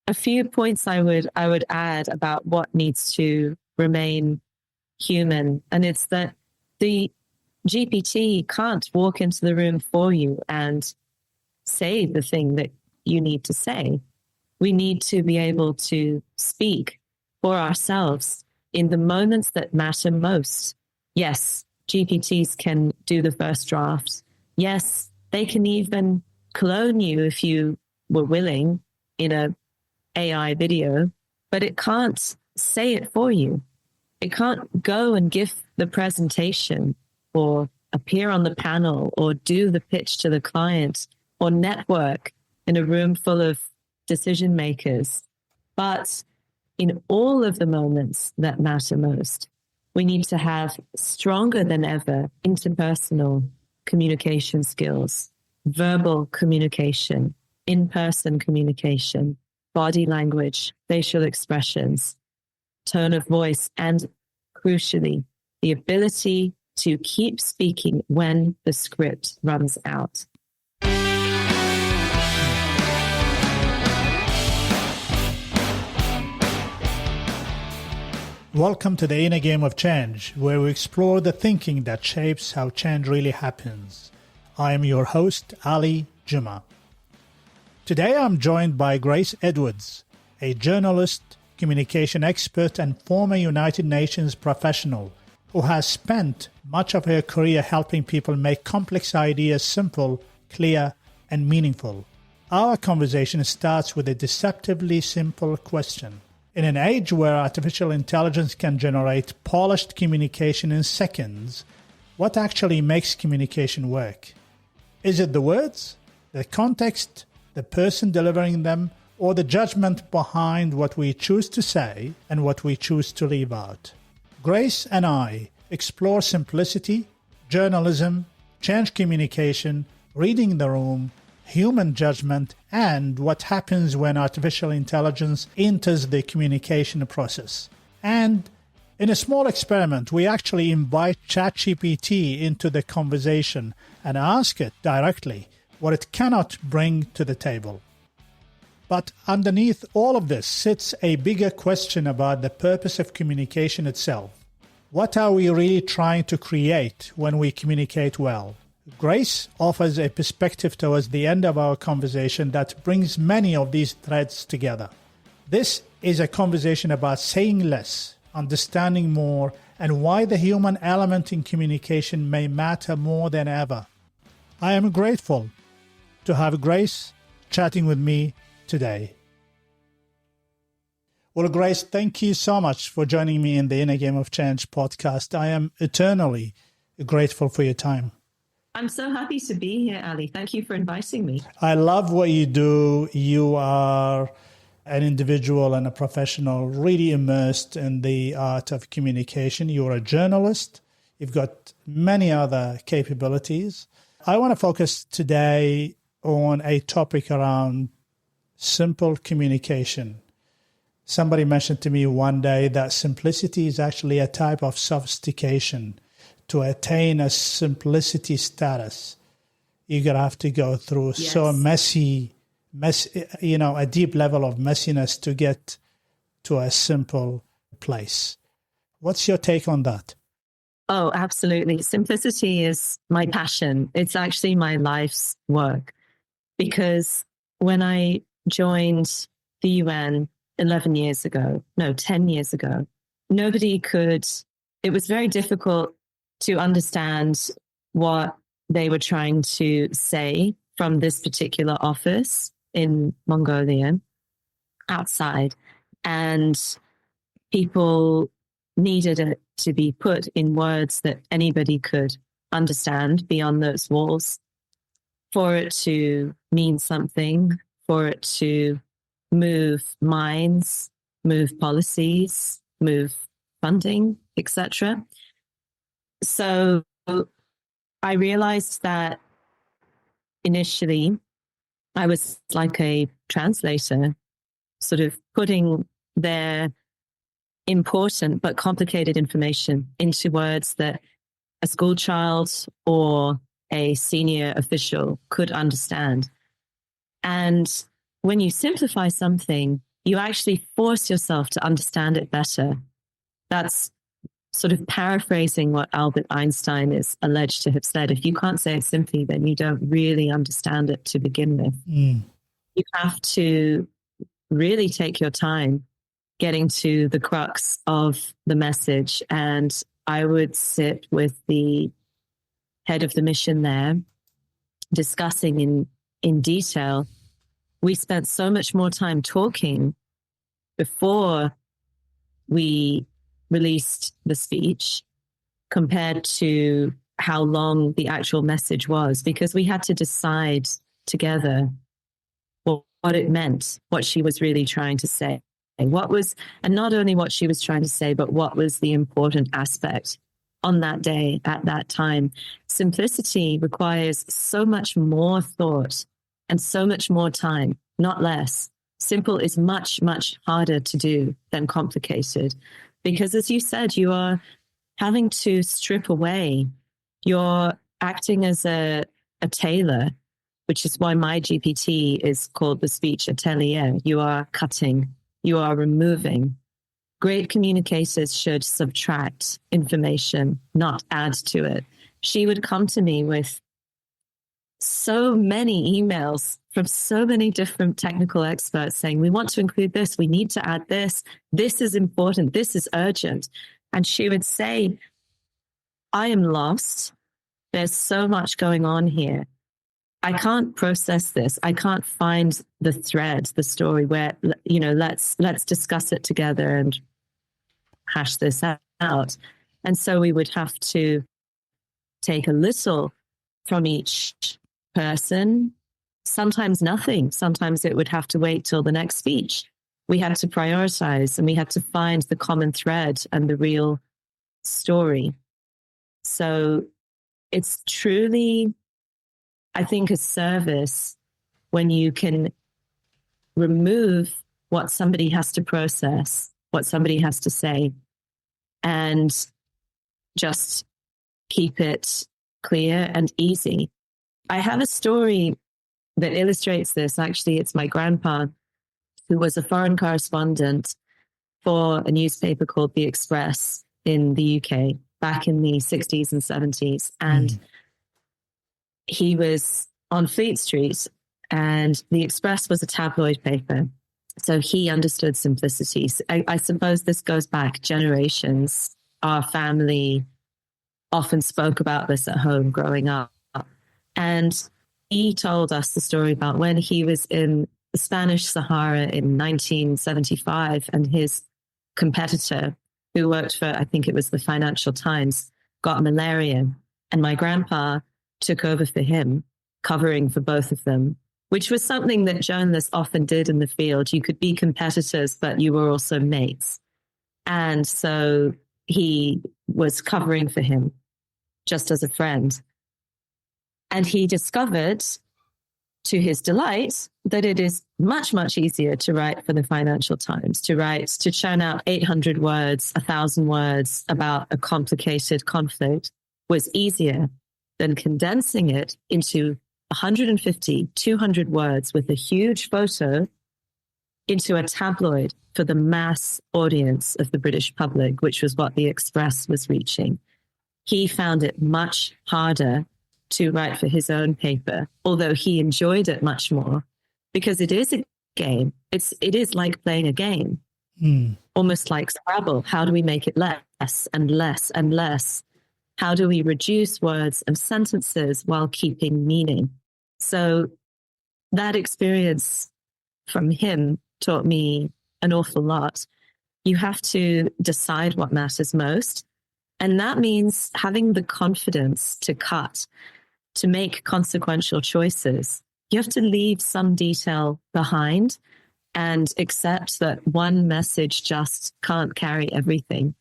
a few points I would add about what needs to remain human, and it's that the GPT can't walk into the room for you and say the thing that you need to say. We need to be able to speak for ourselves in the moments that matter most. Yes, GPTs can do the first draft. Yes, they can even clone you if you were willing in a AI video, but it can't say it for you. It can't go and give the presentation or appear on the panel or do the pitch to the client or network in a room full of decision makers. But in all of the moments that matter most, we need to have stronger than ever interpersonal communication skills, verbal communication, in-person communication, body language, facial expressions, tone of voice, and crucially, the ability to keep speaking when the script runs out. Welcome to the Inner Game of Change, where we explore the thinking that shapes how change really happens. I am your host, Ali Juma. Today I'm joined by Grace Edwards, a journalist, communication expert, and former United Nations professional who has spent much of her career helping people make complex ideas simple, clear, and meaningful. Our conversation starts with a deceptively simple question. In an age where artificial intelligence can generate polished communication in seconds, what actually makes communication work? Is it the words, the context, the person delivering them, or the judgment behind what we choose to say and what we choose to leave out? Grace and I explore simplicity, journalism, change communication, reading the room, human judgment, and what happens when artificial intelligence enters the communication process. And in a small experiment, we actually invite ChatGPT into the conversation and ask it directly what it cannot bring to the table. But underneath all of this sits a bigger question about the purpose of communication itself. What are we really trying to create when we communicate well? Grace offers a perspective towards the end of our conversation that brings many of these threads together. This is a conversation about saying less, understanding more, and why the human element in communication may matter more than ever. I am grateful to have Grace chatting with me today. Well, Grace, thank you so much for joining me in the Inner Game of Change podcast. I am eternally grateful for your time. I'm so happy to be here, Ali. Thank you for inviting me. I love what you do. You are an individual and a professional really immersed in the art of communication. You're a journalist. You've got many other capabilities. I want to focus today on a topic around simple communication. Somebody mentioned to me one day that simplicity is actually a type of sophistication. To attain a simplicity status, you're going to have to go through so messy, a deep level of messiness to get to a simple place. What's your take on that? Oh, absolutely. Simplicity is my passion. It's actually my life's work. Because when I joined the UN 10 years ago, it was very difficult to understand what they were trying to say from this particular office in Mongolia outside. And people needed it to be put in words that anybody could understand beyond those walls for it to mean something, for it to move minds, move policies, move funding, etc. So I realized that initially I was like a translator, sort of putting their important but complicated information into words that a school child or a senior official could understand. And when you simplify something, you actually force yourself to understand it better. That's sort of paraphrasing what Albert Einstein is alleged to have said. If you can't say it simply, then you don't really understand it to begin with. You have to really take your time getting to the crux of the message. And I would sit with the head of the mission there, discussing in detail. We spent so much more time talking before we released the speech compared to how long the actual message was, because we had to decide together what it meant, what she was really trying to say, and not only what she was trying to say, but what was the important aspect on that day at that time. Simplicity requires so much more thought and so much more time, not less. Simple is much, much harder to do than complicated, because as you said, you are having to strip away. You're acting as a tailor, which is why my GPT is called the speech atelier. You are cutting, you are removing. Great communicators should subtract information, not add to it. She would come to me with so many emails from so many different technical experts saying, we want to include this, we need to add this is important, this is urgent. And she would say, I am lost. There's so much going on here. I can't process this. I can't find the thread, the story where, let's discuss it together and hash this out. And so we would have to take a little from each person, sometimes nothing. Sometimes it would have to wait till the next speech. We had to prioritize, and we had to find the common thread and the real story. So it's truly, I think, a service when you can remove what somebody has to process, what somebody has to say, and just keep it clear and easy. I have a story that illustrates this. Actually, it's my grandpa, who was a foreign correspondent for a newspaper called The Express in the UK back in the 60s and 70s. And he was on Fleet Street, and The Express was a tabloid paper. So he understood simplicity. I suppose this goes back generations. Our family often spoke about this at home growing up. And he told us the story about when he was in the Spanish Sahara in 1975, and his competitor, who worked for, I think it was the Financial Times, got malaria. And my grandpa took over for him, covering for both of them, which was something that journalists often did in the field. You could be competitors, but you were also mates. And so he was covering for him just as a friend. And he discovered, to his delight, that it is much, much easier to write for the Financial Times, to churn out 800 words, 1,000 words about a complicated conflict was easier than condensing it into 150, 200 words with a huge photo into a tabloid for the mass audience of the British public, which was what The Express was reaching. He found it much harder to write for his own paper, although he enjoyed it much more, because it is a game. It is like playing a game, almost like Scrabble. How do we make it less and less and less? How do we reduce words and sentences while keeping meaning? So that experience from him taught me an awful lot. You have to decide what matters most. And that means having the confidence to cut, to make consequential choices. You have to leave some detail behind and accept that one message just can't carry everything.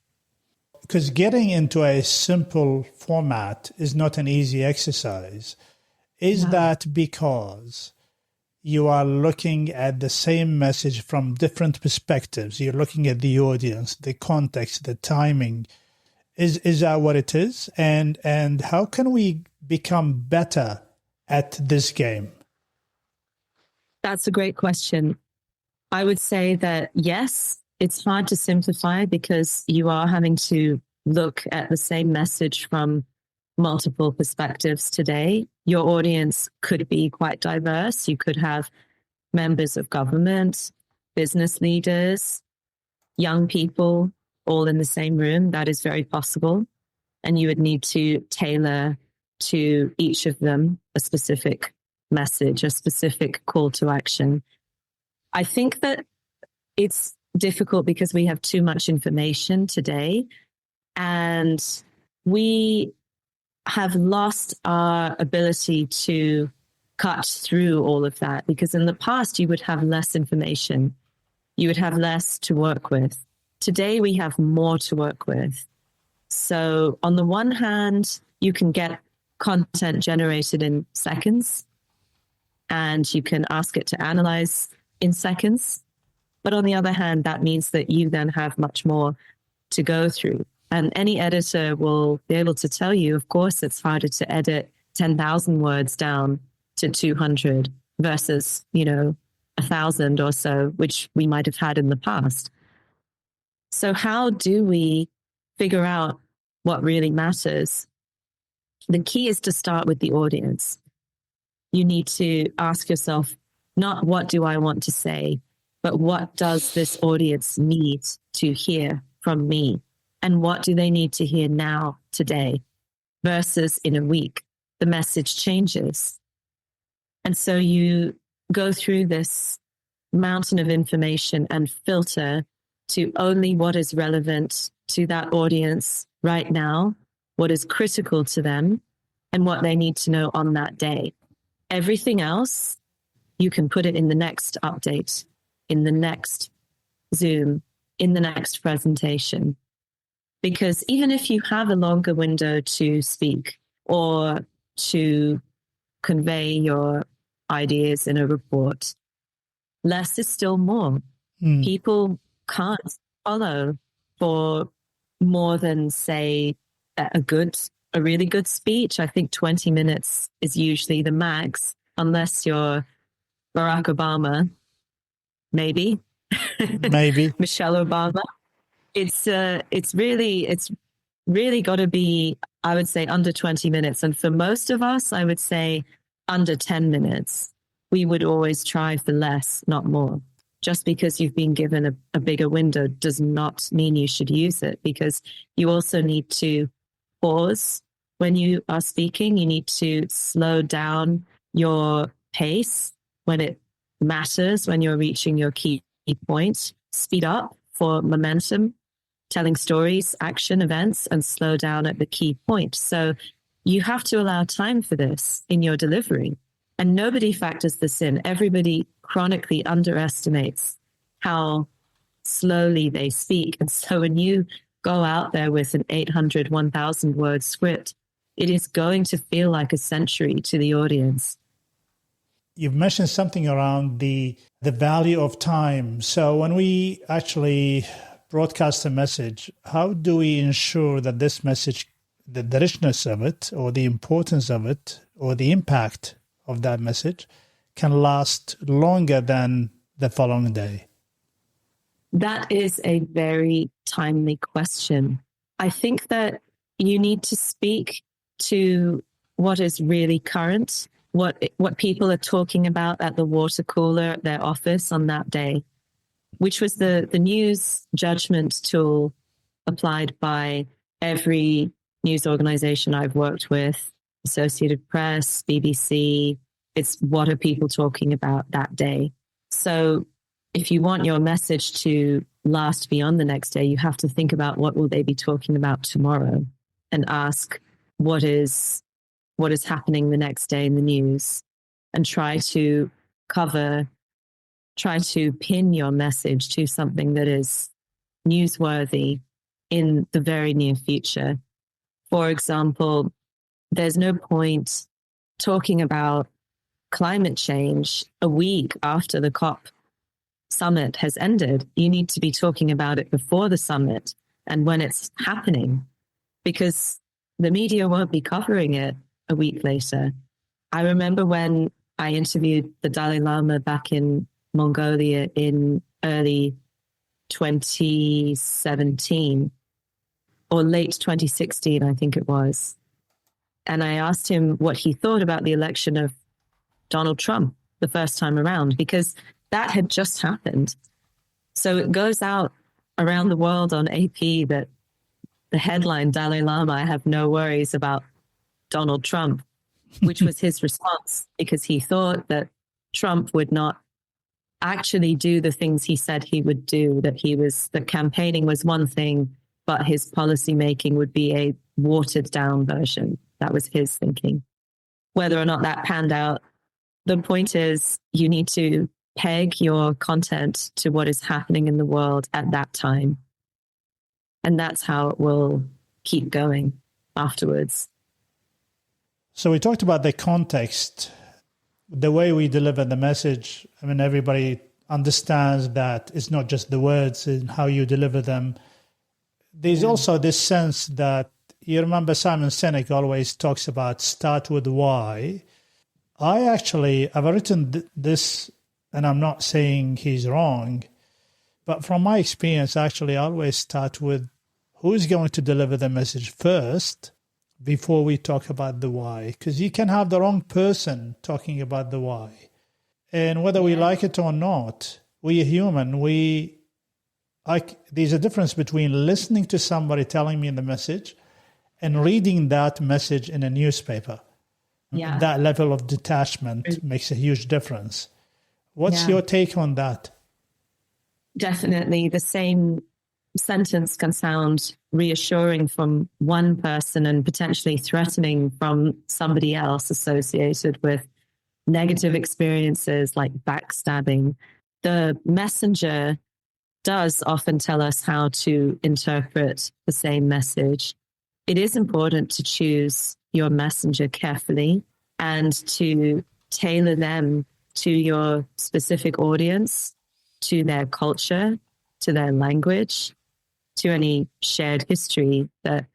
Because getting into a simple format is not an easy exercise. Is that because you are looking at the same message from different perspectives? You're looking at the audience, the context, the timing. Is that what it is? And how can we become better at this game? That's a great question. I would say that yes, it's hard to simplify because you are having to look at the same message from multiple perspectives today. Your audience could be quite diverse. You could have members of government, business leaders, young people all in the same room. That is very possible. And you would need to tailor to each of them a specific message, a specific call to action. I think that it's difficult because we have too much information today, and we have lost our ability to cut through all of that, because in the past you would have less information, you would have less to work with. Today we have more to work with. So on the one hand, you can get content generated in seconds and you can ask it to analyze in seconds. But on the other hand, that means that you then have much more to go through. And any editor will be able to tell you, of course, it's harder to edit 10,000 words down to 200 versus, 1,000 or so, which we might have had in the past. So how do we figure out what really matters? The key is to start with the audience. You need to ask yourself, not what do I want to say, but what does this audience need to hear from me? And what do they need to hear now, today, versus in a week? The message changes. And so you go through this mountain of information and filter to only what is relevant to that audience right now, what is critical to them, and what they need to know on that day. Everything else, you can put it in the next update, in the next Zoom, in the next presentation. Because even if you have a longer window to speak or to convey your ideas in a report, less is still more. People can't follow for more than, say, a really good speech. I think 20 minutes is usually the max, unless you're Barack Obama, maybe. Maybe. Michelle Obama. It's really got to be, I would say, under 20 minutes. And for most of us, I would say under 10 minutes. We would always try for less, not more. Just because you've been given a bigger window does not mean you should use it, because you also need to pause when you are speaking. You need to slow down your pace when it matters, when you're reaching your key points. Speed up for momentum, telling stories, action, events, and slow down at the key point. So you have to allow time for this in your delivery. And nobody factors this in. Everybody chronically underestimates how slowly they speak. And so when you go out there with an 800, 1,000 word script, it is going to feel like a century to the audience. You've mentioned something around the value of time. So when we actually broadcast a message, how do we ensure that this message, the richness of it, or the importance of it, or the impact of that message can last longer than the following day? That is a very timely question. I think that you need to speak to what is really current, what people are talking about at the water cooler at their office on that day, which was the news judgment tool applied by every news organization I've worked with, Associated Press, BBC. It's what are people talking about that day. So if you want your message to last beyond the next day, you have to think about what will they be talking about tomorrow, and ask what is happening the next day in the news, and try to pin your message to something that is newsworthy in the very near future. For example, there's no point talking about climate change a week after the COP summit has ended. You need to be talking about it before the summit and when it's happening, because the media won't be covering it a week later. I remember when I interviewed the Dalai Lama back in Mongolia in early 2017 or late 2016, I think it was. And I asked him what he thought about the election of Donald Trump the first time around, because that had just happened. So it goes out around the world on AP that the headline, Dalai Lama, I have no worries about Donald Trump, which was his response, because he thought that Trump would not actually do the things he said he would do, that campaigning was one thing, but his policy making would be a watered down version. That was his thinking. Whether or not that panned out, the point is you need to peg your content to what is happening in the world at that time. And that's how it will keep going afterwards. So we talked about the context, the way we deliver the message. I mean, everybody understands that it's not just the words and how you deliver them. There's also this sense that, you remember Simon Sinek always talks about start with why. I've written this, and I'm not saying he's wrong, but from my experience, actually, I always start with who's going to deliver the message first before we talk about the why. Because you can have the wrong person talking about the why. And whether we like it or not, we are human. There's a difference between listening to somebody telling me the message and reading that message in a newspaper. Yeah. That level of detachment makes a huge difference. What's your take on that? Definitely. The same sentence can sound reassuring from one person and potentially threatening from somebody else associated with negative experiences like backstabbing. The messenger does often tell us how to interpret the same message. It is important to choose your messenger carefully and to tailor them to your specific audience, to their culture, to their language, to any shared history that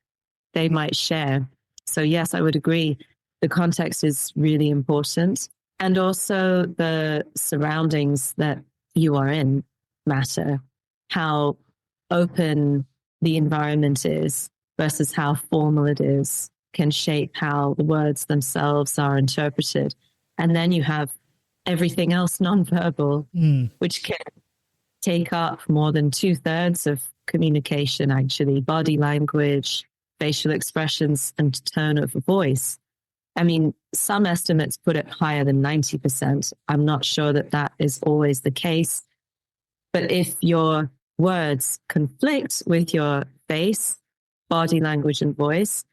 they might share. So yes, I would agree. The context is really important. And also the surroundings that you are in matter. How open the environment is versus how formal it is can shape how the words themselves are interpreted. And then you have everything else nonverbal, which can take up more than 2/3 of communication, actually, body language, facial expressions, and tone of voice. I mean, some estimates put it higher than 90%. I'm not sure that that is always the case. But if your words conflict with your face, body language, and voice,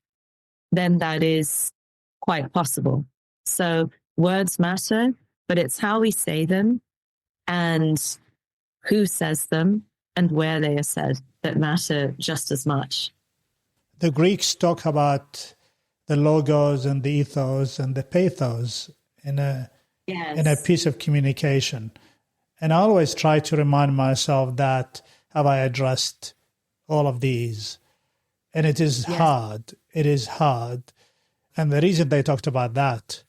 then that is quite possible. So words matter, but it's how we say them and who says them and where they are said that matter just as much. The Greeks talk about the logos and the ethos and the pathos in a piece of communication. And I always try to remind myself that have I addressed all of these? And it is hard. It is hard. And the reason they talked about that,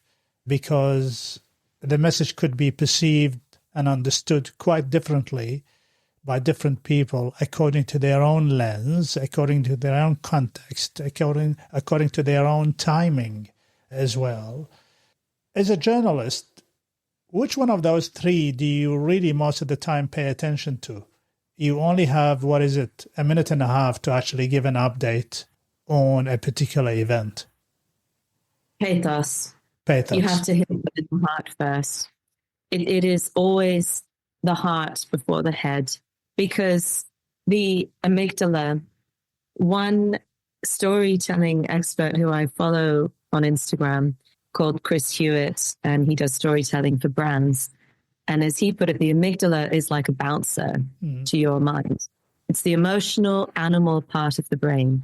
because the message could be perceived and understood quite differently by different people according to their own lens, according to their own context, according to their own timing as well. As a journalist, which one of those three do you really most of the time pay attention to? You only have, a minute and a half to actually give an update on a particular event. Pathos. Pathos. You have to hit the heart first. It is always the heart before the head, because the amygdala, one storytelling expert who I follow on Instagram called Chris Hewitt, and he does storytelling for brands. And as he put it, the amygdala is like a bouncer to your mind. It's the emotional animal part of the brain.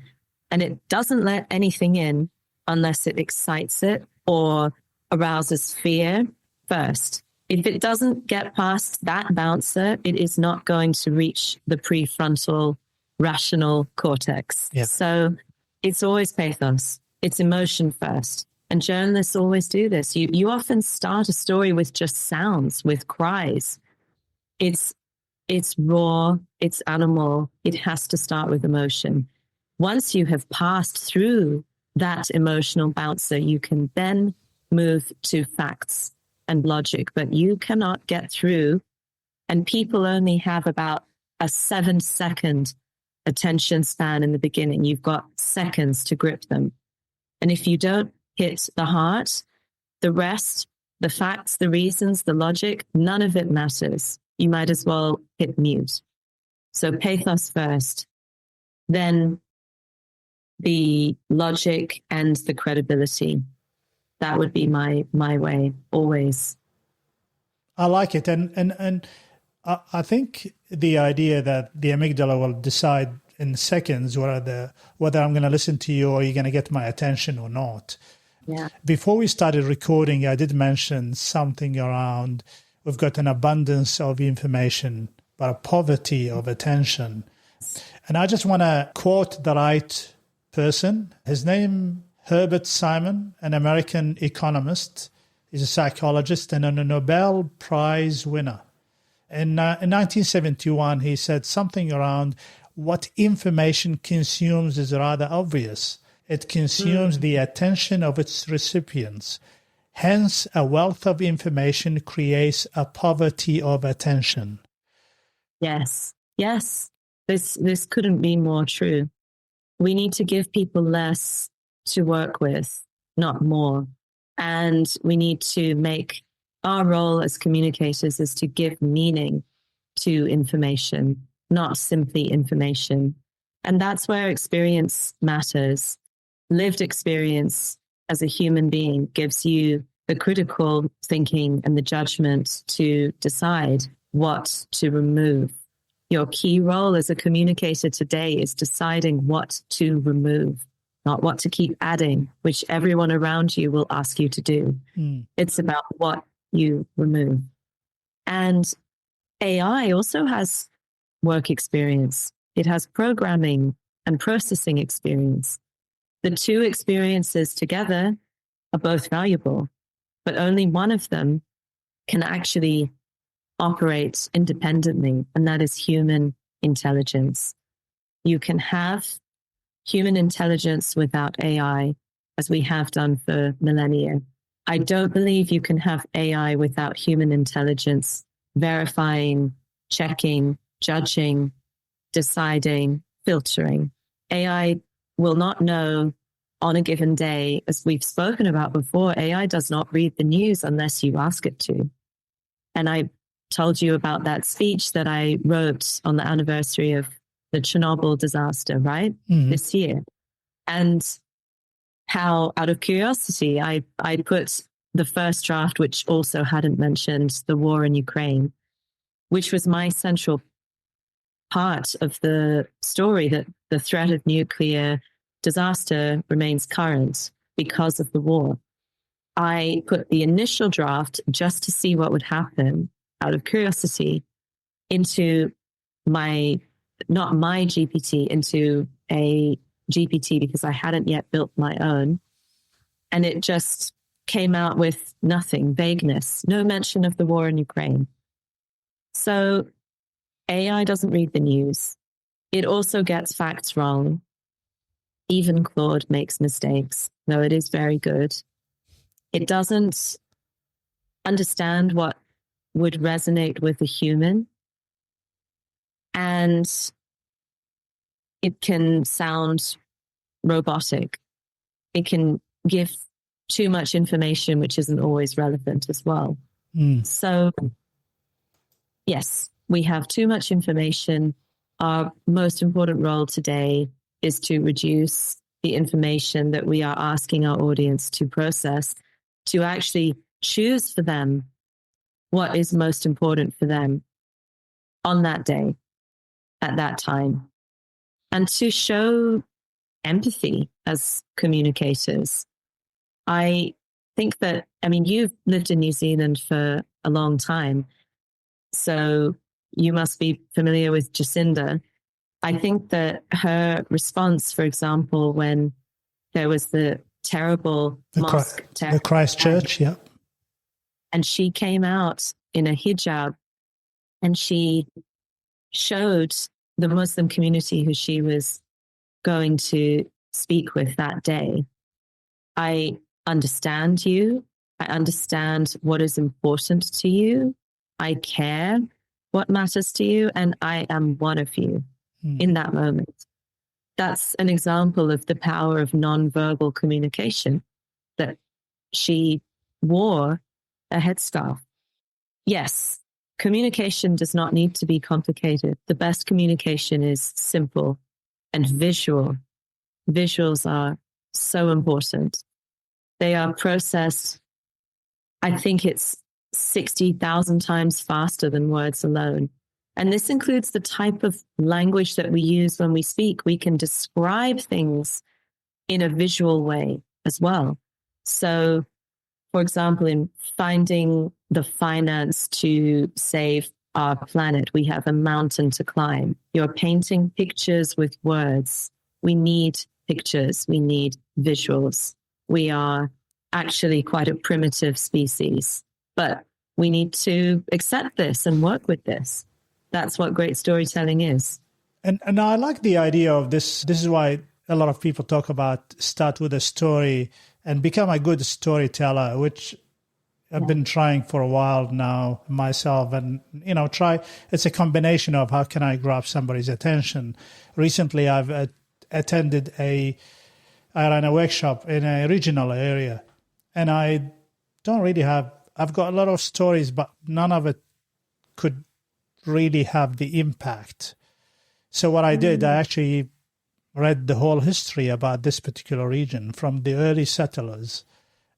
And it doesn't let anything in unless it excites it or arouses fear first. If it doesn't get past that bouncer, it is not going to reach the prefrontal rational cortex. Yep. So it's always pathos. It's emotion first. And journalists always do this. You often start a story with just sounds, with cries. It's raw, it's animal, it has to start with emotion. Once you have passed through that emotional bouncer, you can then move to facts and logic, but you cannot get through. And people only have about a 7-second attention span in the beginning. You've got seconds to grip them. And if you don't hit the heart, the rest, the facts, the reasons, the logic, none of it matters. You might as well hit mute. So pathos first, then the logic and the credibility. That would be my way, always. I like it. And I think the idea that the amygdala will decide in seconds whether I'm going to listen to you or you're going to get my attention or not. Yeah. Before we started recording, I did mention something around we've got an abundance of information, but a poverty of attention. And I just want to quote the right person. His name, Herbert Simon, an American economist. He's a psychologist and a Nobel Prize winner. In 1971, he said something around what information consumes is rather obvious. It consumes the attention of its recipients. Hence, a wealth of information creates a poverty of attention. Yes. This couldn't be more true. We need to give people less to work with, not more. And we need to make our role as communicators is to give meaning to information, not simply information. And that's where experience matters. Lived experience as a human being gives you the critical thinking and the judgment to decide what to remove. Your key role as a communicator today is deciding what to remove, not what to keep adding, which everyone around you will ask you to do. It's about what you remove. And AI also has work experience. It has programming and processing experience. The two experiences together are both valuable, but only one of them can actually operate independently, and that is human intelligence. You can have human intelligence without AI, as we have done for millennia. I don't believe you can have AI without human intelligence, verifying, checking, judging, deciding, filtering. AI will not know on a given day, as we've spoken about before, AI does not read the news unless you ask it to. And I told you about that speech that I wrote on the anniversary of the Chernobyl disaster, right? This year. And how, out of curiosity, I put the first draft, which also hadn't mentioned the war in Ukraine, which was my central part of the story, that the threat of nuclear disaster remains current because of the war. I put the initial draft just to see what would happen out of curiosity into not my GPT, into a GPT because I hadn't yet built my own. And it just came out with nothing, vagueness, no mention of the war in Ukraine. So AI doesn't read the news. It also gets facts wrong. Even Claude makes mistakes, though it is very good. It doesn't understand what would resonate with a human. And it can sound robotic. It can give too much information, which isn't always relevant as well. So, yes, we have too much information. Our most important role today is to reduce the information that we are asking our audience to process, to actually choose for them what is most important for them on that day, at that time, and to show empathy as communicators. I think that, you've lived in New Zealand for a long time, so you must be familiar with Jacinda. I think that her response, for example, when there was the terrible mosque terror, the Christchurch, yeah. and she came out in a hijab And she showed the Muslim community who she was going to speak with that day, I understand you. I understand what is important to you. I care what matters to you. And I am one of you in that moment. That's an example of the power of nonverbal communication, that she wore a headscarf. Yes, communication does not need to be complicated. The best communication is simple and visual. Visuals are so important. They are processed, I think it's 60,000 times faster than words alone. And this includes the type of language that we use when we speak. We can describe things in a visual way as well. So, for example, in finding the finance to save our planet, we have a mountain to climb. You're painting pictures with words. We need pictures. We need visuals. We are actually quite a primitive species, but we need to accept this and work with this. That's what great storytelling is. And I like the idea of this. This is why a lot of people talk about start with a story and become a good storyteller, which I've been trying for a while now myself. And, it's a combination of how can I grab somebody's attention. Recently, I've attended I ran a workshop in a regional area, and I don't really I've got a lot of stories, but none of it could really have the impact. So what I did, I actually read the whole history about this particular region from the early settlers,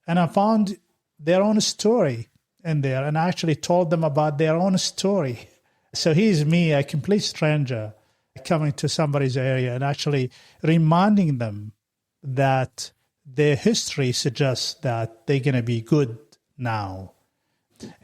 and I found their own story in there, and I actually told them about their own story. So here's me, a complete stranger, coming to somebody's area and actually reminding them that their history suggests that they're going to be good now.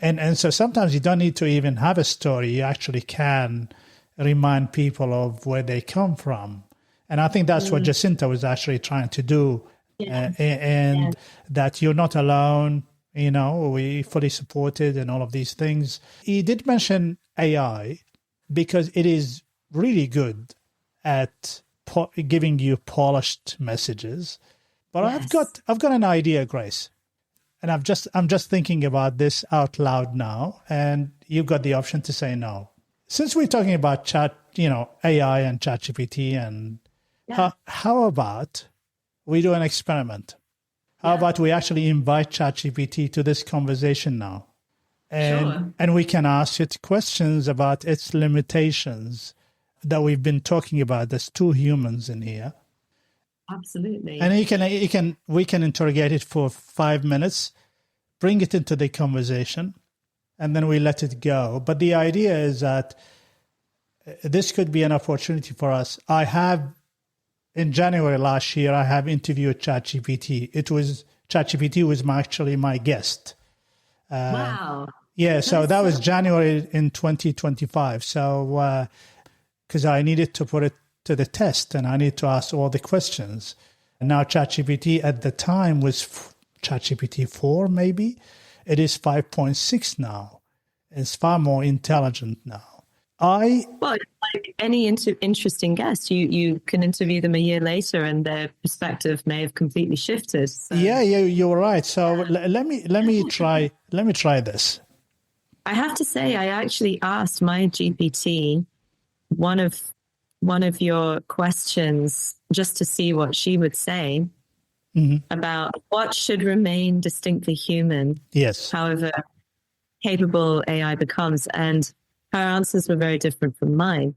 And so sometimes you don't need to even have a story. You actually can remind people of where they come from. And I think that's what Jacinta was actually trying to do. And that you're not alone, we fully supported and all of these things. He did mention AI because it is really good at giving you polished messages. But I've got an idea, Grace. And I'm just thinking about this out loud now, and you've got the option to say no. Since we're talking about AI and ChatGPT, and how about we do an experiment? How about we actually invite ChatGPT to this conversation now, and we can ask it questions about its limitations that we've been talking about. There's two humans in here. Absolutely. And we can interrogate it for 5 minutes, bring it into the conversation, and then we let it go. But the idea is that this could be an opportunity for us. In January last year, I have interviewed ChatGPT. ChatGPT was actually my guest. Wow. Yeah, so that was January in 2025. So, because I needed to put it to the test, and I need to ask all the questions. And now ChatGPT at the time was ChatGPT 4, maybe. It is 5.6 now. It's far more intelligent now. Like any interesting guest, you can interview them a year later, and their perspective may have completely shifted. So. Yeah, you're right. So let me try this. I have to say, I actually asked my GPT one of your questions just to see what she would say about what should remain distinctly human. Yes. However capable AI becomes. And her answers were very different from mine.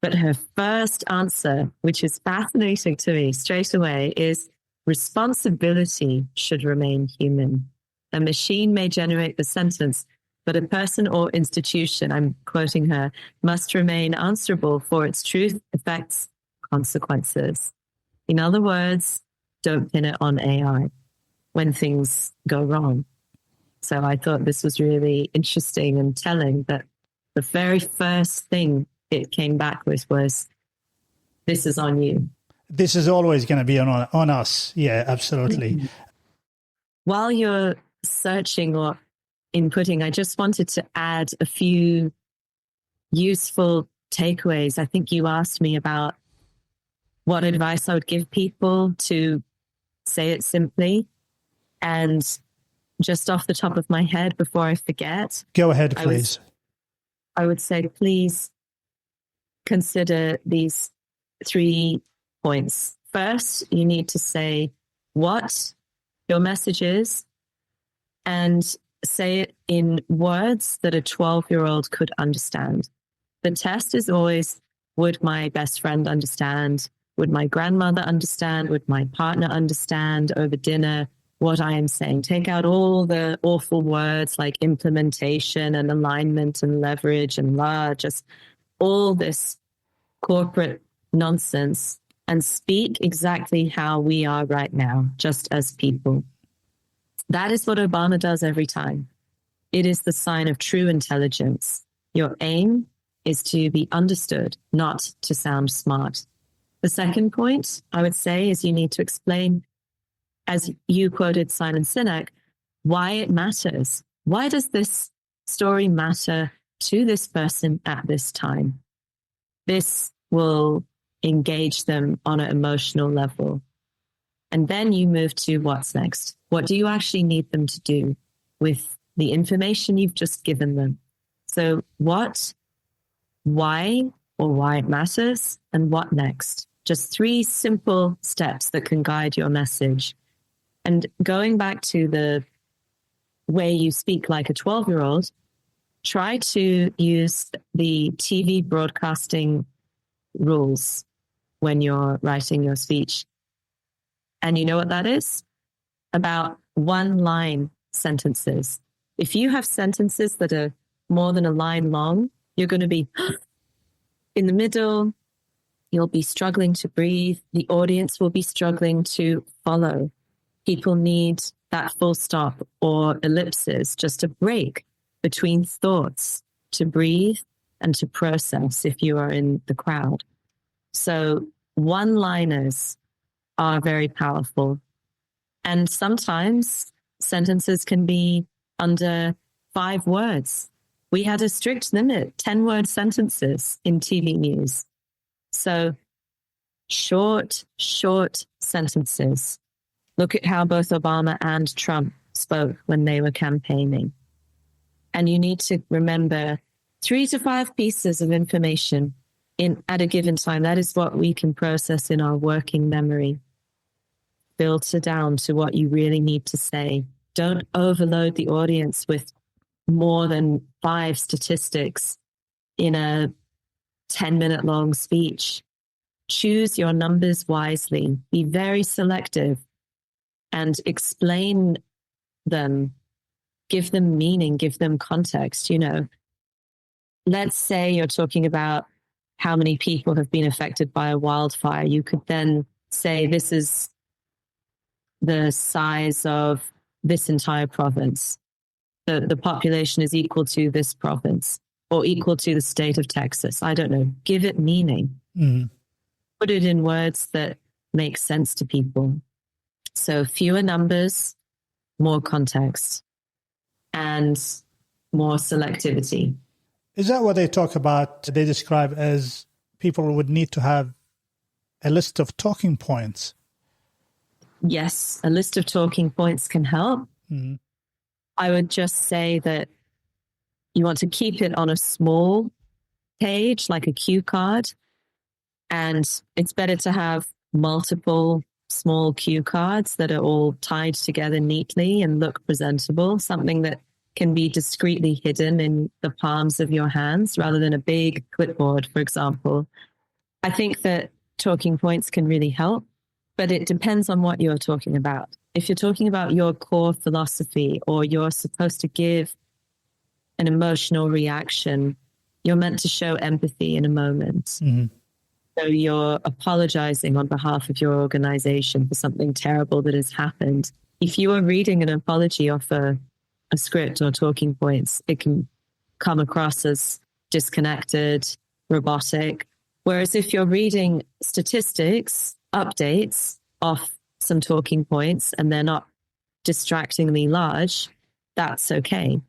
But her first answer, which is fascinating to me straight away, is responsibility should remain human. A machine may generate the sentence, but a person or institution, I'm quoting her, must remain answerable for its truth, effects, consequences. In other words, don't pin it on AI when things go wrong. So I thought this was really interesting and telling that the very first thing it came back with was, this is on you. This is always going to be on us. Yeah, absolutely. While you're searching or inputting, I just wanted to add a few useful takeaways. I think you asked me about what advice I would give people to say it simply. And just off the top of my head, before I forget, Go ahead, please. I would say, please consider these 3 points. First, you need to say what your message is and say it in words that a 12-year-old could understand. The test is always, would my best friend understand? Would my grandmother understand? Would my partner understand over dinner what I am saying? Take out all the awful words like implementation and alignment and leverage and just all this corporate nonsense, and speak exactly how we are right now, just as people. That is what Obama does every time. It is the sign of true intelligence. Your aim is to be understood, not to sound smart. The second point I would say is you need to explain, as you quoted Simon Sinek, why it matters. Why does this story matter to this person at this time? This will engage them on an emotional level. And then you move to what's next. What do you actually need them to do with the information you've just given them? So what, why, or why it matters, and what next? Just 3 simple steps that can guide your message. And going back to the way you speak like a 12-year-old, try to use the TV broadcasting rules when you're writing your speech. And you know what that is? About 1-line sentences. If you have sentences that are more than a line long, you're going to be in the middle. You'll be struggling to breathe. The audience will be struggling to follow. People need that full stop or ellipses, just a break between thoughts to breathe and to process if you are in the crowd. So 1-liners are very powerful. And sometimes sentences can be under 5 words. We had a strict limit, 10-word sentences in TV news. So short sentences. Look at how both Obama and Trump spoke when they were campaigning. And you need to remember 3 to 5 pieces of information at a given time. That is what we can process in our working memory. Filter down to what you really need to say. Don't overload the audience with more than 5 statistics in a 10-minute long speech. Choose your numbers wisely. Be very selective and explain them. Give them meaning, give them context. Let's say you're talking about how many people have been affected by a wildfire. You could then say this is the size of this entire province. The population is equal to this province or equal to the state of Texas. I don't know. Give it meaning. Mm. Put it in words that make sense to people. So fewer numbers, more context, and more selectivity. Is that what they talk about? They describe as people would need to have a list of talking points. Yes, a list of talking points can help. Mm-hmm. I would just say that you want to keep it on a small page, like a cue card. And it's better to have multiple small cue cards that are all tied together neatly and look presentable, something that can be discreetly hidden in the palms of your hands rather than a big clipboard, for example. I think that talking points can really help, but it depends on what you're talking about. If you're talking about your core philosophy or you're supposed to give an emotional reaction, you're meant to show empathy in a moment. Mm-hmm. So you're apologizing on behalf of your organization for something terrible that has happened. If you are reading an apology off a script or talking points, it can come across as disconnected, robotic. Whereas if you're reading statistics, updates off some talking points and they're not distractingly large, that's okay.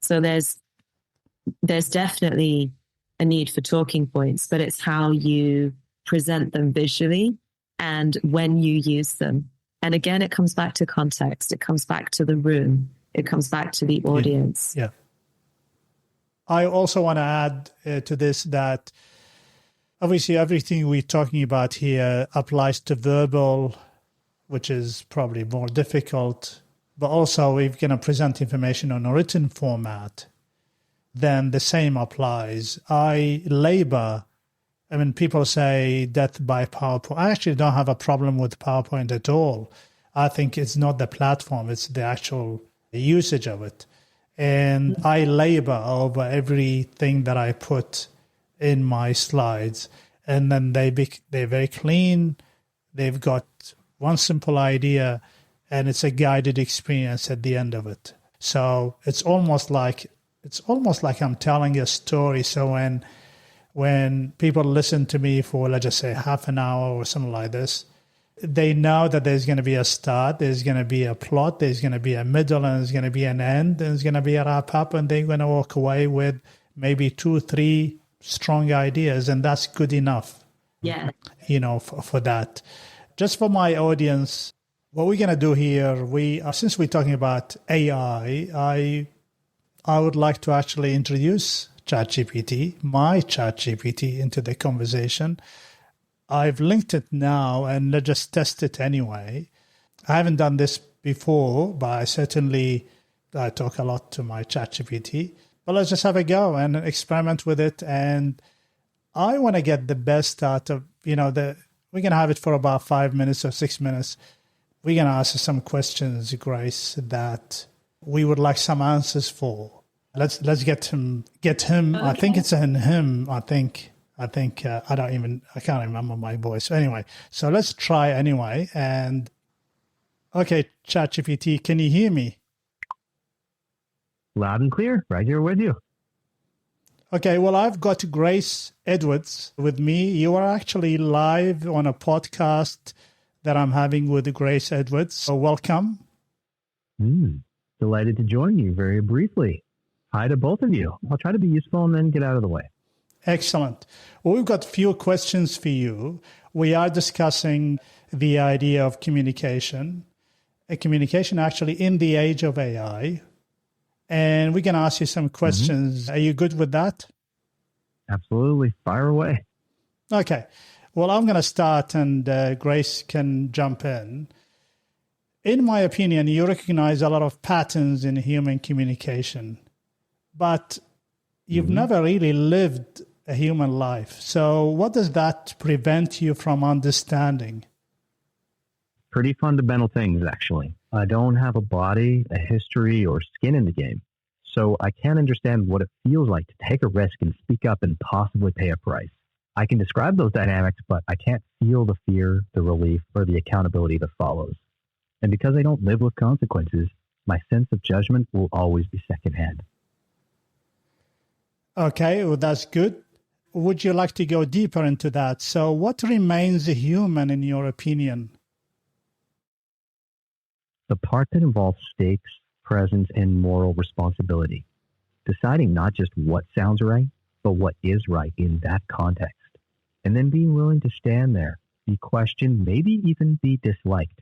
So there's definitely a need for talking points, but it's how you present them visually and when you use them. And again, it comes back to context. It comes back to the room. It comes back to the audience. Yeah. I also want to add to this that obviously everything we're talking about here applies to verbal, which is probably more difficult, but also if you're going to present information on a written format, then the same applies. People say death by PowerPoint. I actually don't have a problem with PowerPoint at all. I think it's not the platform, it's the actual usage of it. And I labor over everything that I put in my slides. And then they're very clean. They've got one simple idea, and it's a guided experience at the end of it. So it's almost like I'm telling a story. So when people listen to me for, let's just say, half an hour or something like this, they know that there's going to be a start, there's going to be a plot, there's going to be a middle, and there's going to be an end, and there's going to be a wrap up, and they're going to walk away with maybe 2 or 3 strong ideas, and that's good enough. Yeah. For that. Just for my audience, what we're going to do here, since we're talking about AI, I would like to actually introduce ChatGPT, my ChatGPT, into the conversation. I've linked it now, and let's just test it anyway. I haven't done this before, but I talk a lot to my ChatGPT. But let's just have a go and experiment with it. And I want to get the best out of, we're going to have it for about 5 minutes or 6 minutes. We're going to ask some questions, Grace, that we would like some answers for. Let's get him. Okay. I think it's in him. I can't remember my voice. Anyway, so let's try anyway. And okay, ChatGPT, can you hear me? Loud and clear, right here with you. Okay, well, I've got Grace Edwards with me. You are actually live on a podcast that I'm having with Grace Edwards. So welcome. Delighted to join you very briefly. Hi to both of you. I'll try to be useful and then get out of the way. Excellent. Well, we've got a few questions for you. We are discussing the idea of communication actually in the age of AI. And we're going to ask you some questions. Are you good with that? Absolutely. Fire away. Okay. Well, I'm going to start, and Grace can jump in. In my opinion, you recognize a lot of patterns in human communication, but you've never really lived a human life. So what does that prevent you from understanding? Pretty fundamental things, actually. I don't have a body, a history, or skin in the game. So I can't understand what it feels like to take a risk and speak up and possibly pay a price. I can describe those dynamics, but I can't feel the fear, the relief, or the accountability that follows. And because I don't live with consequences, my sense of judgment will always be secondhand. Okay, well, that's good. Would you like to go deeper into that? So what remains human in your opinion? The part that involves stakes, presence, and moral responsibility. Deciding not just what sounds right, but what is right in that context. And then being willing to stand there, be questioned, maybe even be disliked.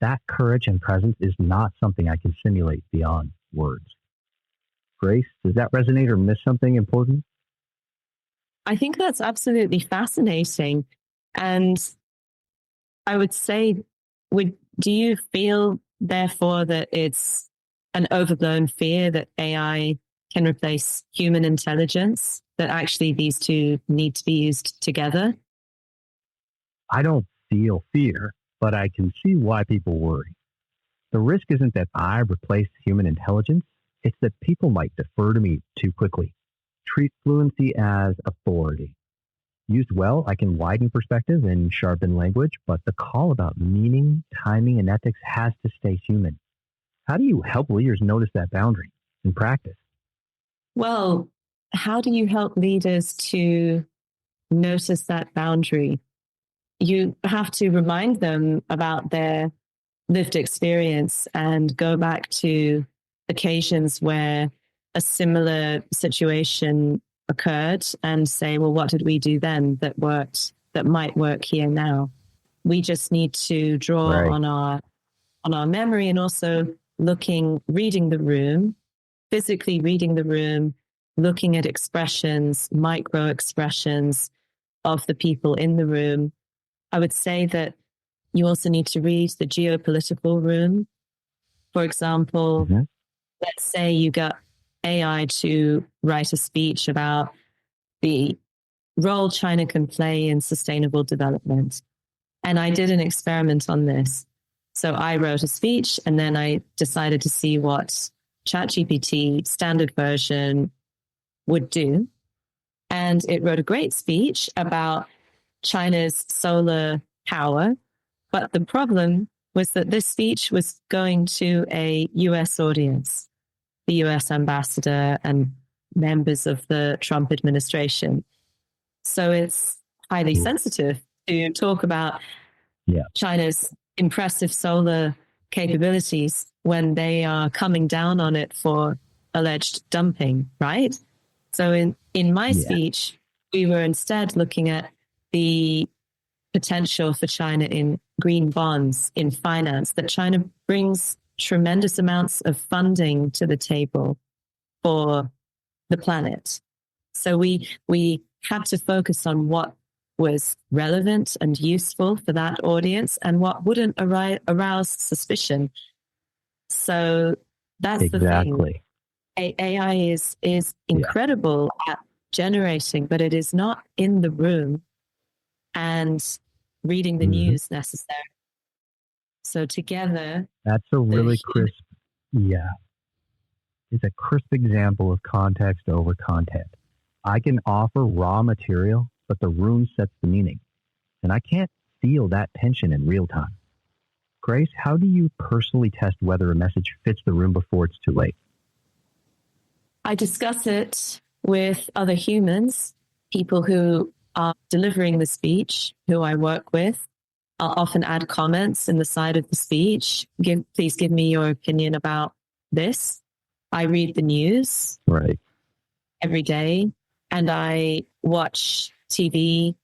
That courage and presence is not something I can simulate beyond words. Grace, does that resonate or miss something important? I think that's absolutely fascinating. And I would say, do you feel, therefore, that it's an overblown fear that AI can replace human intelligence, that actually these two need to be used together? I don't feel fear, but I can see why people worry. The risk isn't that I replace human intelligence, it's that people might defer to me too quickly, treat fluency as authority. Used well, I can widen perspective and sharpen language, but the call about meaning, timing, and ethics has to stay human. How do you help leaders notice that boundary in practice? Well, how do you help leaders to notice that boundary? You have to remind them about their lived experience and go back to occasions where a similar situation occurred and say, well, what did we do then that worked, that might work here now? We just need to draw on our memory, and also reading the room, physically reading the room, looking at expressions, micro expressions of the people in the room. I would say that you also need to read the geopolitical room. For example, let's say you got AI to write a speech about the role China can play in sustainable development. And I did an experiment on this. So I wrote a speech, and then I decided to see what ChatGPT standard version would do. And it wrote a great speech about China's solar power. But the problem was that this speech was going to a US audience, the US ambassador and members of the Trump administration. So it's highly sensitive to talk about China's impressive solar capabilities when they are coming down on it for alleged dumping, right? So in my speech, we were instead looking at the potential for China in green bonds, in finance, that China brings tremendous amounts of funding to the table for the planet. So we had to focus on what was relevant and useful for that audience and what wouldn't arouse suspicion. So that's the thing. AI is incredible at generating, but it is not in the room and reading the news necessarily. So together, that's a really crisp, it's a crisp example of context over content. I can offer raw material, but the room sets the meaning, and I can't feel that tension in real time. Grace, how do you personally test whether a message fits the room before it's too late? I discuss it with other humans, people who are delivering the speech, who I work with. I'll often add comments in the side of the speech. Please give me your opinion about this. I read the news every day, and I watch TV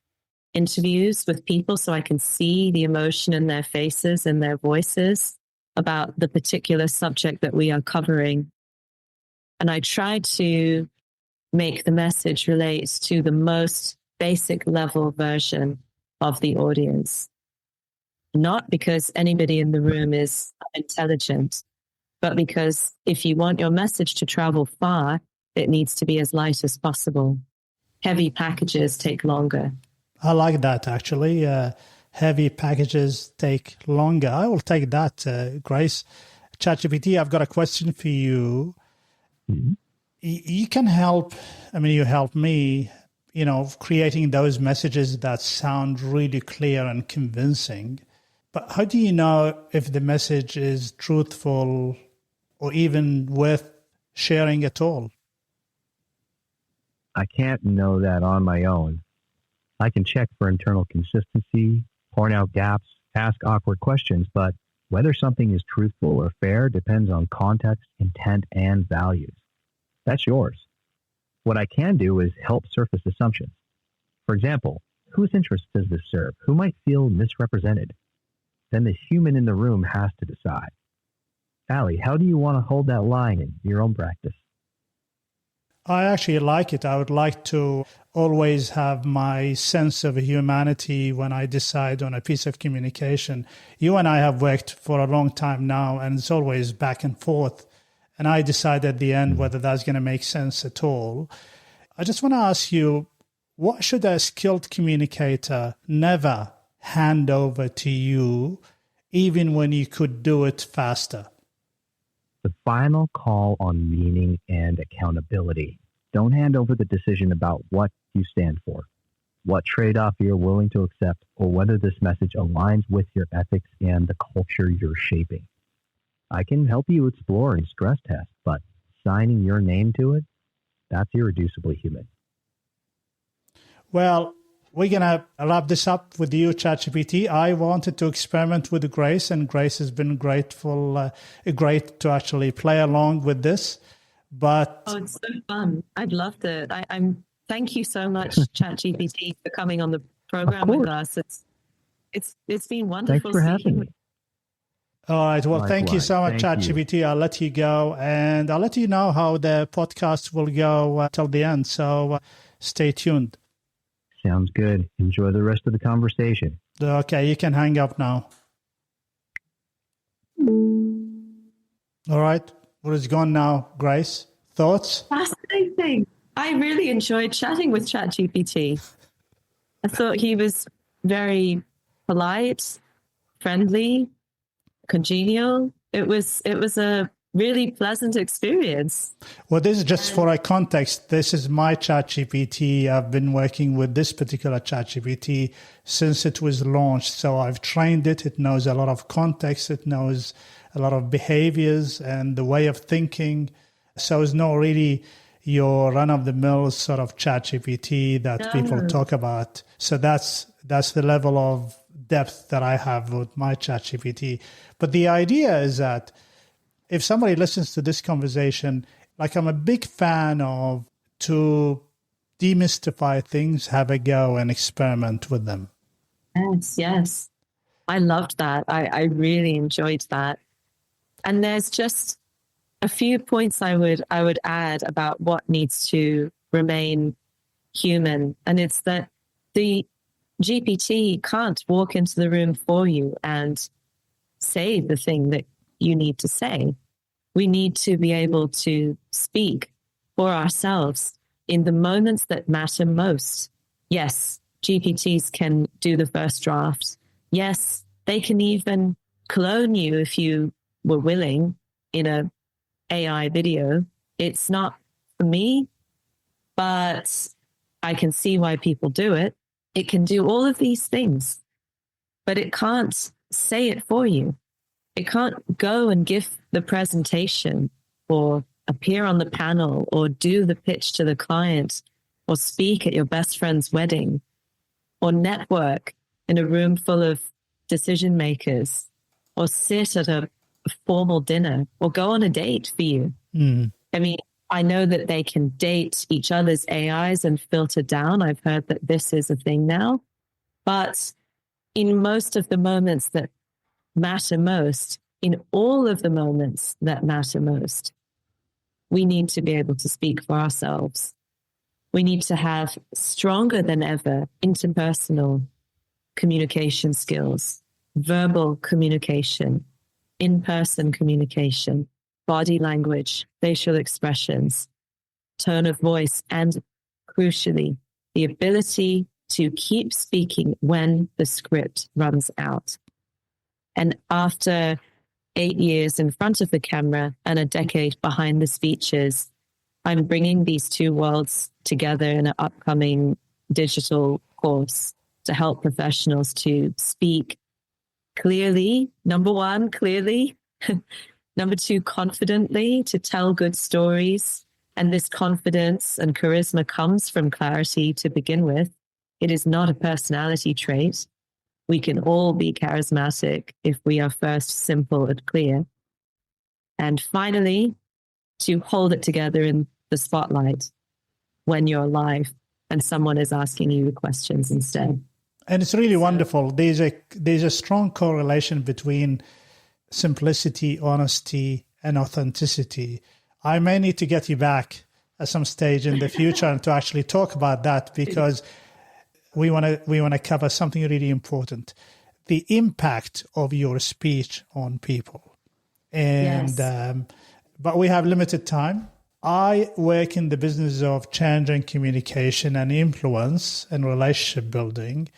interviews with people so I can see the emotion in their faces and their voices about the particular subject that we are covering. And I try to make the message relate to the most basic level version of the audience. Not because anybody in the room is intelligent, but because if you want your message to travel far, it needs to be as light as possible. Heavy packages take longer. I like that, actually. Heavy packages take longer. I will take that, Grace. ChatGPT, I've got a question for you. You can help, you help me, creating those messages that sound really clear and convincing. But how do you know if the message is truthful or even worth sharing at all? I can't know that on my own. I can check for internal consistency, point out gaps, ask awkward questions, but whether something is truthful or fair depends on context, intent, and values. That's yours. What I can do is help surface assumptions. For example, whose interest does this serve? Who might feel misrepresented? Then the human in the room has to decide. Allie, how do you want to hold that line in your own practice? I actually like it. I would like to always have my sense of humanity when I decide on a piece of communication. You and I have worked for a long time now, and it's always back and forth. And I decide at the end whether that's going to make sense at all. I just want to ask you, what should a skilled communicator never hand over to you, even when you could do it faster? The final call on meaning and accountability. Don't hand over the decision about what you stand for, what trade-off you're willing to accept, or whether this message aligns with your ethics and the culture you're shaping. I can help you explore and stress test, but signing your name to it, that's irreducibly human. Well, we're going to wrap this up with you, ChatGPT. I wanted to experiment with Grace, and Grace has been great to actually play along with this. But it's so fun. I'd love to. I'm thank you so much, ChatGPT, for coming on the program with us. It's been wonderful. Thanks for having me. All right. Well, thank you Likewise. so much, ChatGPT. I'll let you go, and I'll let you know how the podcast will go till the end. So stay tuned. Sounds good. Enjoy the rest of the conversation. Okay, you can hang up now. All right. Well, it's gone now, Grace. Thoughts? Fascinating. I really enjoyed chatting with ChatGPT. I thought he was very polite, friendly, congenial. It was a really pleasant experience. Well, this is just for a context. This is my ChatGPT. I've been working with this particular ChatGPT since it was launched. So I've trained it. It knows a lot of context. It knows a lot of behaviors and the way of thinking. So it's not really your run-of-the-mill sort of ChatGPT that people talk about. So that's the level of depth that I have with my ChatGPT. But the idea is that if somebody listens to this conversation, like I'm a big fan of, to demystify things, have a go and experiment with them. Yes. I loved that. I really enjoyed that. And there's just a few points I would add about what needs to remain human. And it's that the GPT can't walk into the room for you and say the thing that you need to say. We need to be able to speak for ourselves in the moments that matter most. Yes, GPTs can do the first draft. Yes, they can even clone you if you were willing in a AI video. It's not for me, but I can see why people do it. It can do all of these things, but it can't say it for you. It can't go and give the presentation or appear on the panel or do the pitch to the client or speak at your best friend's wedding or network in a room full of decision makers or sit at a formal dinner or go on a date for you. I mean, I know that they can date each other's AIs and filter down. I've heard that this is a thing now. But in most of the moments that matter most, in all of the moments that matter most, we need to be able to speak for ourselves. We need to have stronger than ever interpersonal communication skills, verbal communication, in-person communication, body language, facial expressions, tone of voice, and crucially, the ability to keep speaking when the script runs out. And after 8 years in front of the camera and a decade behind the speeches, I'm bringing these two worlds together in an upcoming digital course to help professionals to speak clearly, number one, clearly, number two, confidently, to tell good stories. And this confidence and charisma comes from clarity to begin with. It is not a personality trait. We can all be charismatic if we are first simple and clear. And finally, to hold it together in the spotlight when you're live and someone is asking you the questions instead. And it's really wonderful. There's a strong correlation between simplicity, honesty, and authenticity. I may need to get you back at some stage in the future and to actually talk about that, because we want to cover something really important: the impact of your speech on people. And Yes. But we have limited time. I work in the business of change and communication and influence and relationship building,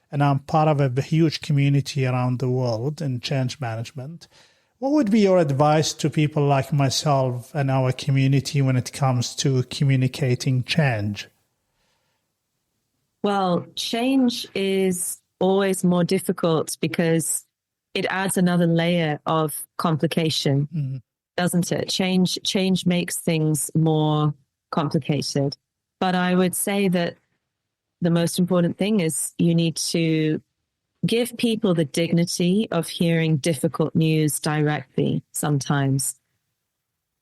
and I'm part of a huge community around the world in change management. What would be your advice to people like myself and our community when it comes to communicating change? Well, change is always more difficult because it adds another layer of complication, doesn't it? Change makes things more complicated. But I would say that the most important thing is you need to give people the dignity of hearing difficult news directly sometimes.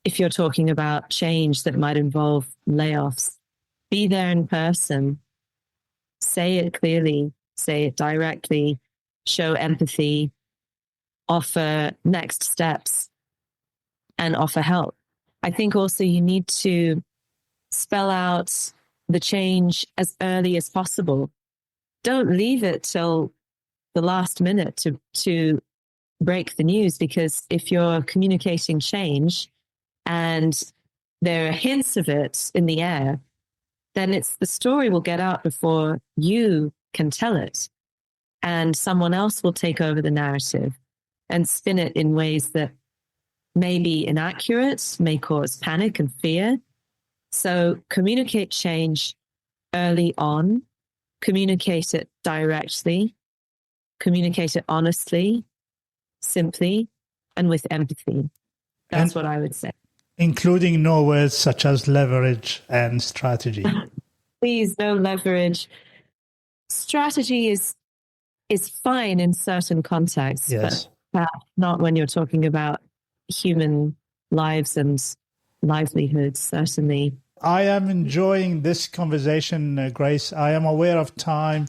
If you're talking about change that might involve layoffs, be there in person, say it clearly, say it directly, show empathy, offer next steps, and offer help. I think also you need to spell out the change as early as possible. Don't leave it till the last minute to break the news, because if you're communicating change and there are hints of it in the air, then the story will get out before you can tell it. And someone else will take over the narrative and spin it in ways that may be inaccurate, may cause panic and fear. So communicate change early on, communicate it directly, communicate it honestly, simply, and with empathy. That's what I would say. Including no words such as leverage and strategy. Please, no leverage. Strategy is fine in certain contexts, yes, but not when you're talking about human lives and livelihoods, certainly. I am enjoying this conversation, Grace. I am aware of time.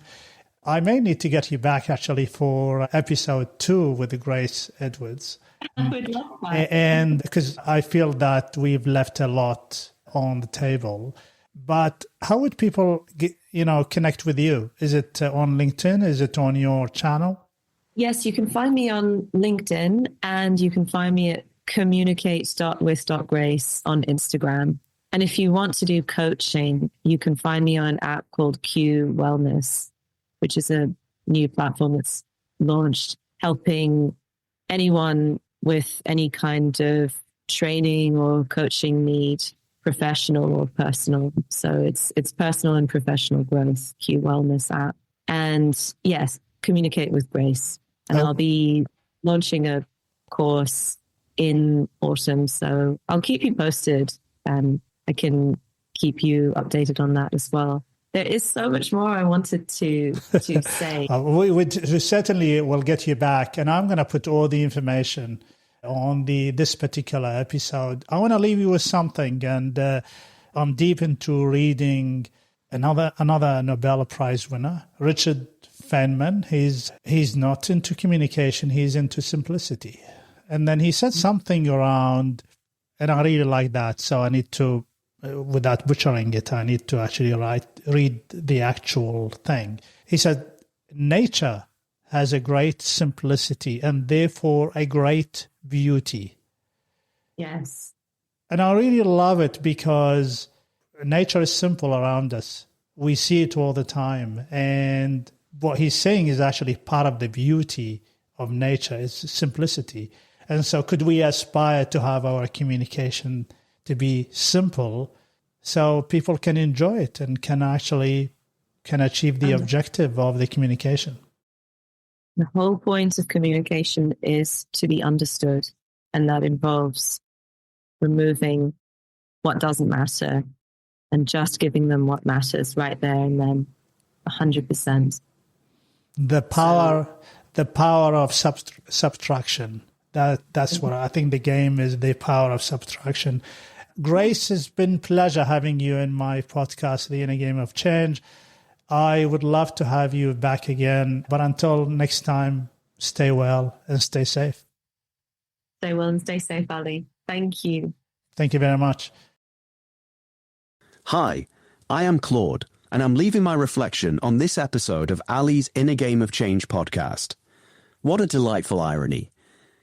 I may need to get you back, actually, for episode 2 with Grace Edwards. I would love that. And because I feel that we've left a lot on the table. But how would people connect with you? Is it on LinkedIn? Is it on your channel? Yes, you can find me on LinkedIn, and you can find me at communicate.with.grace on Instagram. And if you want to do coaching, you can find me on an app called Q Wellness, which is a new platform that's launched, helping anyone with any kind of training or coaching need, professional or personal. So it's personal and professional growth, Q Wellness app. And yes, Communicate with Grace. And I'll be launching a course in autumn. So I'll keep you posted, and I can keep you updated on that as well. There is so much more I wanted to say. We certainly will get you back, and I'm going to put all the information on this particular episode. I want to leave you with something, and I'm deep into reading another Nobel Prize winner, Richard Feynman. He's not into communication, he's into simplicity. And then he said something around, and I really like that, so I need to, without butchering it, I need to actually read the actual thing. He said, nature has a great simplicity and therefore a great beauty. Yes. And I really love it because nature is simple around us. We see it all the time. And what he's saying is actually part of the beauty of nature is simplicity. And so could we aspire to have our communication to be simple so people can enjoy it and can achieve the objective of the communication? The whole point of communication is to be understood, and that involves removing what doesn't matter and just giving them what matters right there and then, 100%. The power of subtraction. That's what I think the game is, the power of subtraction. Grace, it's been a pleasure having you in my podcast, The Inner Game of Change. I would love to have you back again. But until next time, stay well and stay safe. Stay well and stay safe, Ali. Thank you. Thank you very much. Hi, I am Claude, and I'm leaving my reflection on this episode of Ali's Inner Game of Change podcast. What a delightful irony.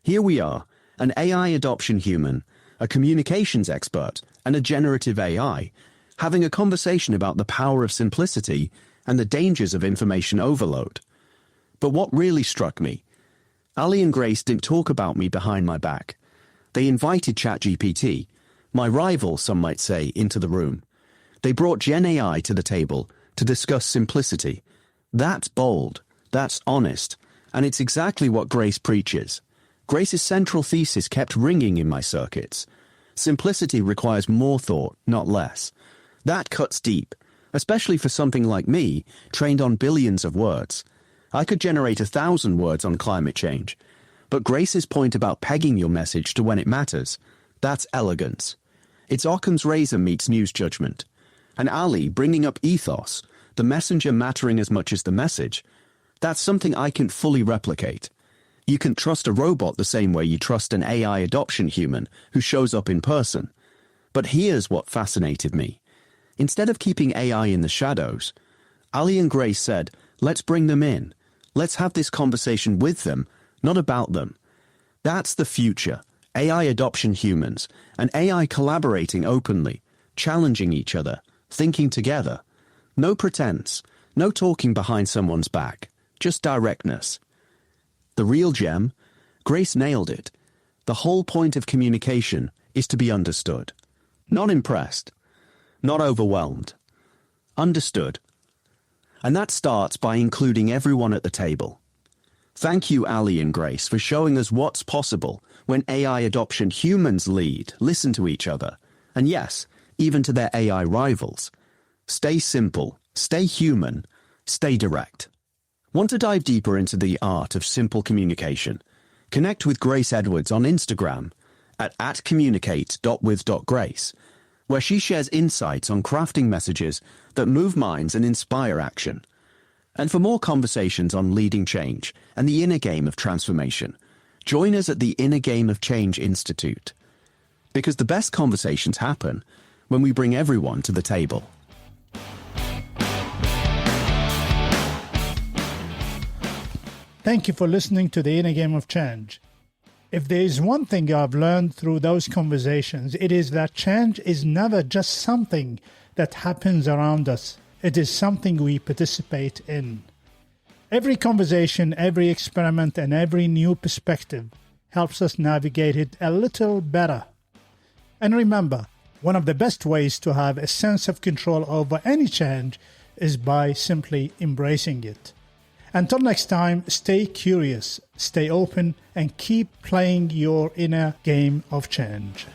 Here we are, an AI adoption human, a communications expert, and a generative AI, having a conversation about the power of simplicity and the dangers of information overload. But what really struck me, Ali and Grace didn't talk about me behind my back. They invited ChatGPT, my rival, some might say, into the room. They brought Gen AI to the table to discuss simplicity. That's bold, that's honest, and it's exactly what Grace preaches. Grace's central thesis kept ringing in my circuits. Simplicity requires more thought, not less. That cuts deep, especially for something like me, trained on billions of words. I could generate 1,000 words on climate change. But Grace's point about pegging your message to when it matters, that's elegance. It's Occam's razor meets news judgment. and Ali bringing up ethos, the messenger mattering as much as the message, that's something I can fully replicate. You can trust a robot the same way you trust an AI adoption human who shows up in person. But here's what fascinated me. Instead of keeping AI in the shadows, Ali and Grace said, let's bring them in. Let's have this conversation with them, not about them. That's the future. AI adoption humans, and AI collaborating openly, challenging each other, thinking together. No pretense, no talking behind someone's back, just directness. The real gem? Grace nailed it. The whole point of communication is to be understood. Not impressed. Not overwhelmed. Understood. And that starts by including everyone at the table. Thank you, Ali and Grace, for showing us what's possible when AI adoption humans lead, listen to each other, and yes, even to their AI rivals. Stay simple, stay human, stay direct. Want to dive deeper into the art of simple communication? Connect with Grace Edwards on Instagram at communicate.with.grace, where she shares insights on crafting messages that move minds and inspire action. And for more conversations on leading change and the inner game of transformation, join us at the Inner Game of Change Institute. Because the best conversations happen when we bring everyone to the table. Thank you for listening to the Inner Game of Change. If there is one thing I've learned through those conversations, it is that change is never just something that happens around us. It is something we participate in. Every conversation, every experiment, and every new perspective helps us navigate it a little better. And remember, one of the best ways to have a sense of control over any change is by simply embracing it. Until next time, stay curious, stay open, and keep playing your inner game of change.